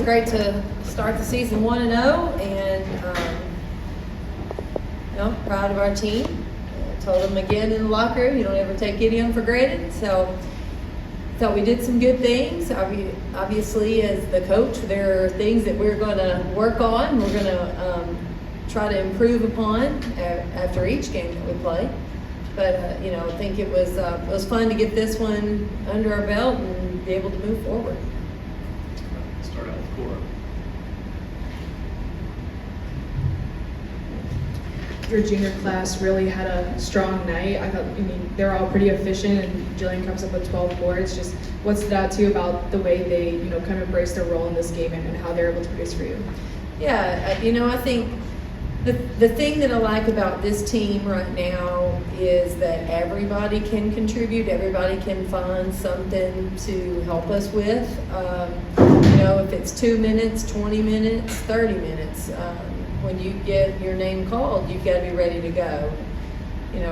great to start the season 1-0, and proud of our team. I told them again in the locker room, you don't ever take anyone for granted. So thought we did some good things. Obviously, as the coach, there are things that we're going to work on. We're going to try to improve upon after each game that we play. But I think it was fun to get this one under our belt and be able to move forward. Start out with Cora. Your junior class really had a strong night. They're all pretty efficient, and Jillian comes up with 12 boards. Just what stood out to you about the way they, kind of embraced their role in this game and how they're able to produce for you? Yeah, I think the thing that I like about this team right now is that everybody can contribute. Everybody can find something to help us with. If it's 2 minutes, 20 minutes, 30 minutes. When you get your name called, you've got to be ready to go.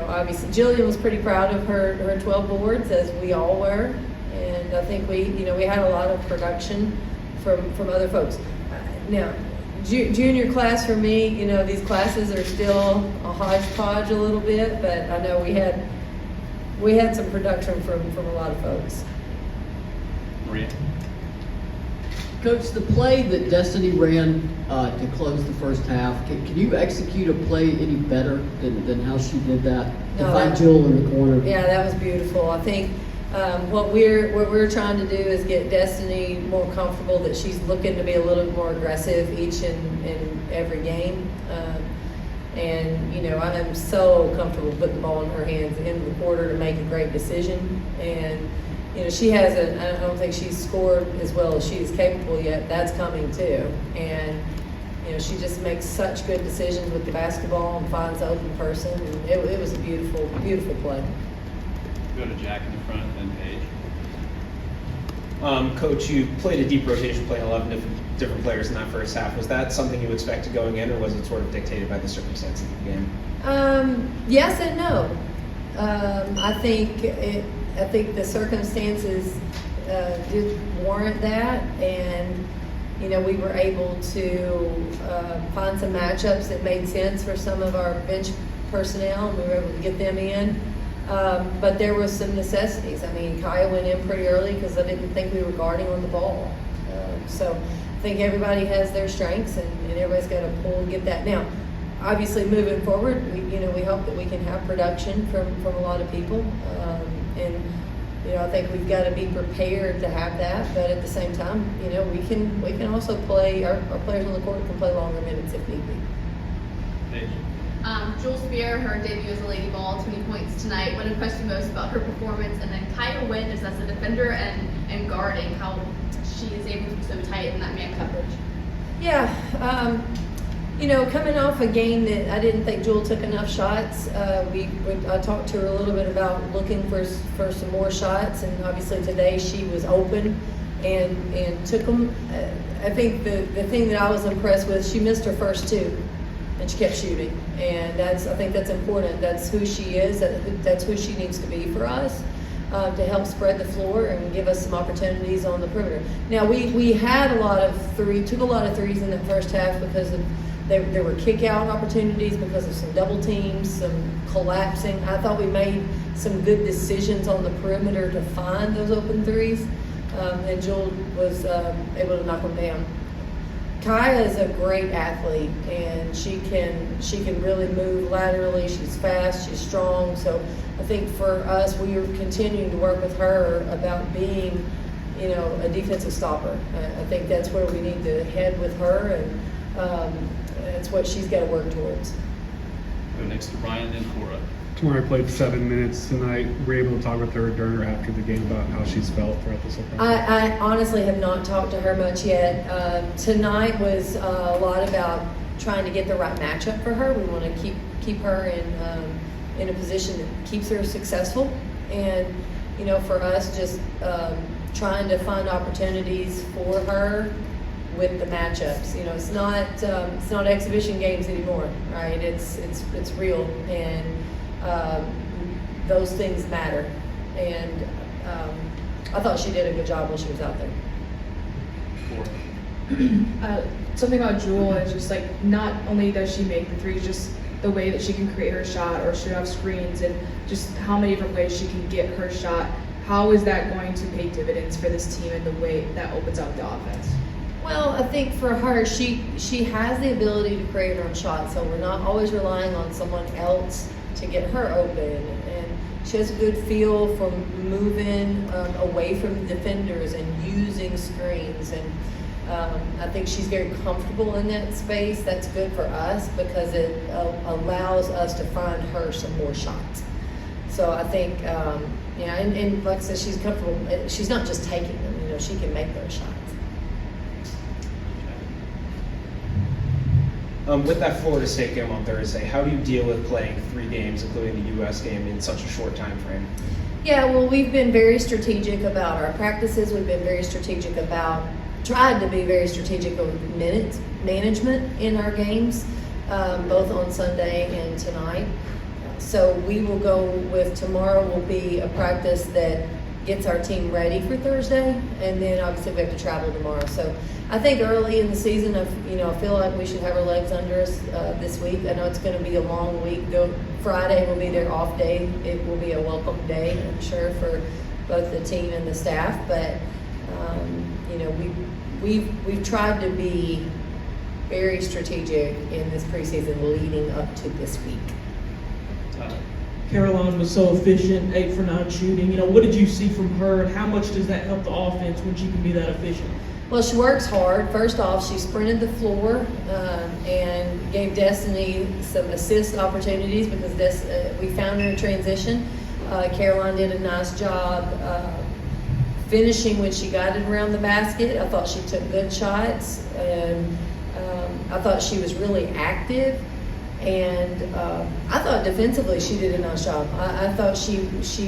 Obviously Jillian was pretty proud of her 12 boards, as we all were, and I think we had a lot of production from other folks. Now, junior class for me, these classes are still a hodgepodge a little bit, but I know we had some production from a lot of folks. Maria. Coach, the play that Destiny ran to close the first half, can you execute a play any better than how she did that? To find Jewel in the corner. Yeah, that was beautiful. I think what we're trying to do is get Destiny more comfortable, that she's looking to be a little more aggressive each and every game. I am so comfortable putting the ball in her hands in the quarter to make a great decision. And she hasn't, I don't think she's scored as well as she is capable yet. That's coming too. And, she just makes such good decisions with the basketball and finds the open person. And it was a beautiful, beautiful play. Go to Jack in the front, then Paige. Coach, you played a deep rotation, playing 11 different players in that first half. Was that something you expected going in, or was it sort of dictated by the circumstances of the game? Yes and no. I think the circumstances did warrant that, and we were able to find some matchups that made sense for some of our bench personnel, and we were able to get them in. But there were some necessities. Kaya went in pretty early because I didn't think we were guarding on the ball. So I think everybody has their strengths, and everybody's got to pull and get that. Now, obviously, moving forward, we hope that we can have production from a lot of people. I think we've got to be prepared to have that, but at the same time, we can also play, our players on the court can play longer minutes if need be. Paige. Jewel Spear, her debut as a Lady Ball, 20 points tonight. What impressed you most about her performance? And then Kaya Wynn, just as a defender and guarding, how she is able to be so tight in that man coverage. Yeah, coming off a game that I didn't think Jewel took enough shots, I talked to her a little bit about looking for some more shots, and obviously today she was open and took them. I think the thing that I was impressed with, she missed her first two, and she kept shooting, and I think that's important. That's who she is. That's who she needs to be for us. To help spread the floor and give us some opportunities on the perimeter. Now we had took a lot of threes in the first half because there were kick out opportunities because of some double teams, some collapsing. I thought we made some good decisions on the perimeter to find those open threes, and Jewel was able to knock them down. Kaya is a great athlete, and she can really move laterally. She's fast, she's strong. So I think for us, we are continuing to work with her about being, a defensive stopper. I think that's where we need to head with her, and that's what she's got to work towards. Go next to Ryan, then Cora. Tamari played 7 minutes tonight. Were you able to talk with her during or after the game about how she's felt throughout this whole process? I honestly have not talked to her much yet. Tonight was a lot about trying to get the right matchup for her. We want to keep her in a position that keeps her successful, and for us, just trying to find opportunities for her with the matchups. It's not exhibition games anymore, right? It's real, and those things matter. And I thought she did a good job when she was out there. Something about Jewel is just like not only does she make the threes, just the way that she can create her shot or shoot off screens and just how many different ways she can get her shot. How is that going to pay dividends for this team and the way that opens up the offense? Well, I think for her, she has the ability to create her own shot, so we're not always relying on someone else to get her open. And she has a good feel for moving away from defenders and using screens. And I think she's very comfortable in that space. That's good for us because it allows us to find her some more shots. So I think, and like I said, she's comfortable. She's not just taking them, she can make those shots. With that Florida State game on Thursday, how do you deal with playing 3 games, including the U.S. game, in such a short time frame? Yeah, well, we've been very strategic about our practices. We've been very strategic about, tried to be very strategic with minutes management in our games, both on Sunday and tonight. So we will go with tomorrow will be a practice that gets our team ready for Thursday, and then obviously we have to travel tomorrow. So I think early in the season, I feel like we should have our legs under us this week. I know it's going to be a long week. Friday will be their off day. It will be a welcome day, I'm sure, for both the team and the staff. But we've tried to be very strategic in this preseason leading up to this week. Caroline was so efficient, 8 for 9 shooting. What did you see from her, and how much does that help the offense when she can be that efficient? Well, she works hard. First off, she sprinted the floor and gave Destiny some assist opportunities because we found her in transition. Caroline did a nice job finishing when she got it around the basket. I thought she took good shots, and I thought she was really active. And I thought defensively she did a nice job. I thought she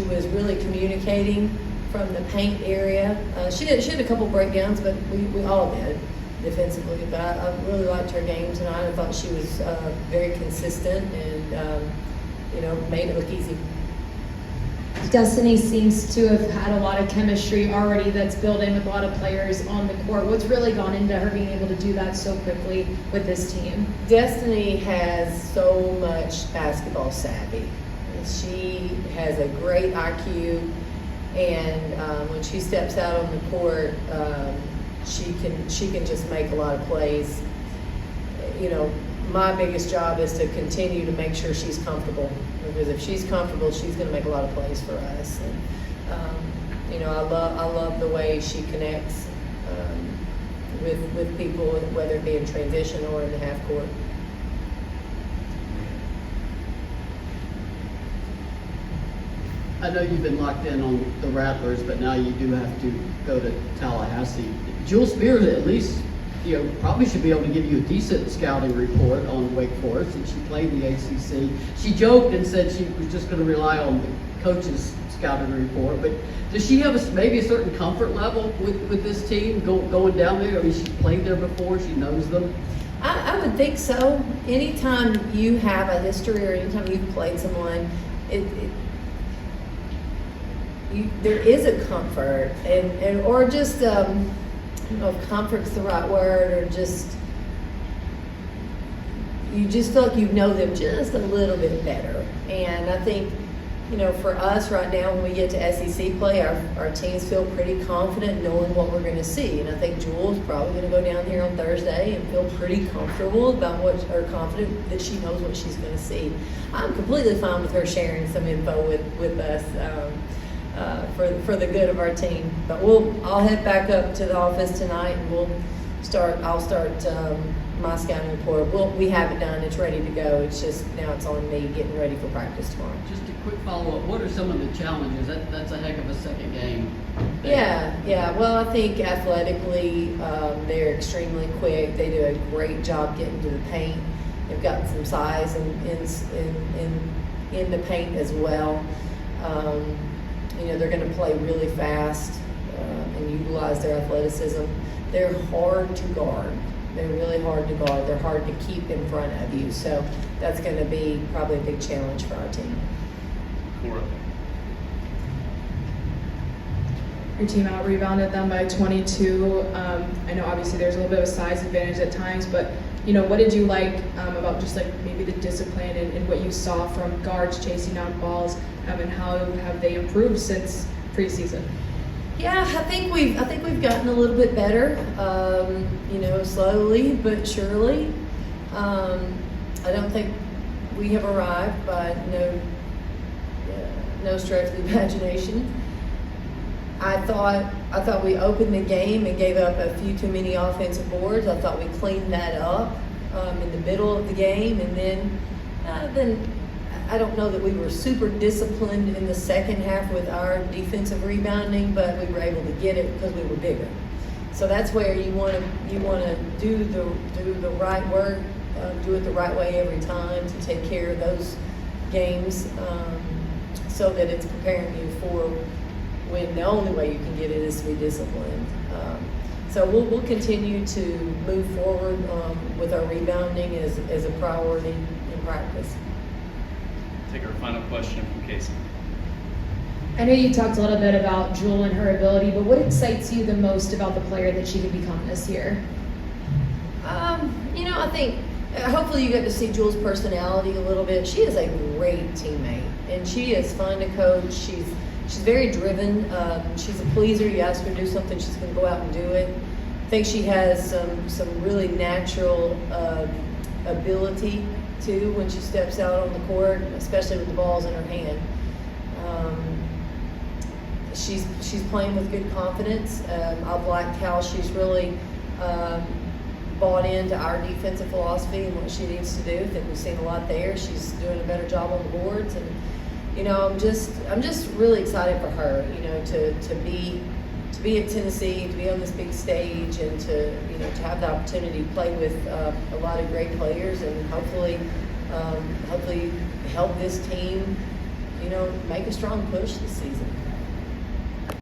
was really communicating from the paint area. She had a couple breakdowns, but we all did defensively. But I really liked her game tonight. I thought she was very consistent and made it look easy. Destiny seems to have had a lot of chemistry already that's built in with a lot of players on the court. What's really gone into her being able to do that so quickly with this team? Destiny has so much basketball savvy. She has a great IQ, and when she steps out on the court, she can just make a lot of plays. My biggest job is to continue to make sure she's comfortable, because if she's comfortable, she's going to make a lot of plays for us. And I love the way she connects with people, whether it be in transition or in the half court. I know you've been locked in on the Rattlers, but now you do have to go to Tallahassee. Jewel Spears, at least, probably should be able to give you a decent scouting report on Wake Forest, and she played the ACC. She joked and said she was just going to rely on the coach's scouting report, but does she have maybe a certain comfort level with this team going down there? I mean, she's played there before, she knows them. I would think so. Anytime you have a history or anytime you've played someone, there is a comfort and or just I don't know if comfort's the right word, or just you just feel like you know them just a little bit better. And I think for us right now, when we get to SEC play, our teams feel pretty confident knowing what we're going to see. And I think Jewel's probably going to go down here on Thursday and feel pretty comfortable about confident that she knows what she's going to see. I'm completely fine with her sharing some info with us. For the good of our team. But I'll head back up to the office tonight, and I'll start my scouting report. We have it done, it's ready to go. It's just now it's on me getting ready for practice tomorrow. Just a quick follow-up, what are some of the challenges? That's a heck of a second game. Yeah. Well, I think athletically, they're extremely quick. They do a great job getting to the paint. They've got some size in the paint as well. They're going to play really fast and utilize their athleticism. They're hard to guard. They're really hard to guard. They're hard to keep in front of you. So that's going to be probably a big challenge for our team. Cora. Your team out rebounded them by 22. I know obviously there's a little bit of a size advantage at times, but what did you like about just like maybe the discipline and what you saw from guards chasing down balls, and how have they improved since preseason? Yeah, I think we've gotten a little bit better, slowly but surely. I don't think we have arrived by no stretch of the imagination. I thought we opened the game and gave up a few too many offensive boards. I thought we cleaned that up in the middle of the game, and then I don't know that we were super disciplined in the second half with our defensive rebounding, but we were able to get it because we were bigger. So that's where you want to do the right work, do it the right way every time to take care of those games, so that it's preparing you for when the only way you can get it is to be disciplined. So we'll continue to move forward with our rebounding as a priority in practice. Take our final question from Casey. I know you talked a little bit about Jewel and her ability, but what excites you the most about the player that she could become this year? I think hopefully you get to see Jewel's personality a little bit. She is a great teammate, and she is fun to coach. She's very driven. She's a pleaser. You ask her to do something, she's going to go out and do it. I think she has some really natural ability too when she steps out on the court, especially with the balls in her hand. She's playing with good confidence. I've liked how she's really bought into our defensive philosophy and what she needs to do. I think we've seen a lot there. She's doing a better job on the boards, and I'm just really excited for her. To be at Tennessee, to be on this big stage, and to have the opportunity to play with a lot of great players, and hopefully help this team make a strong push this season.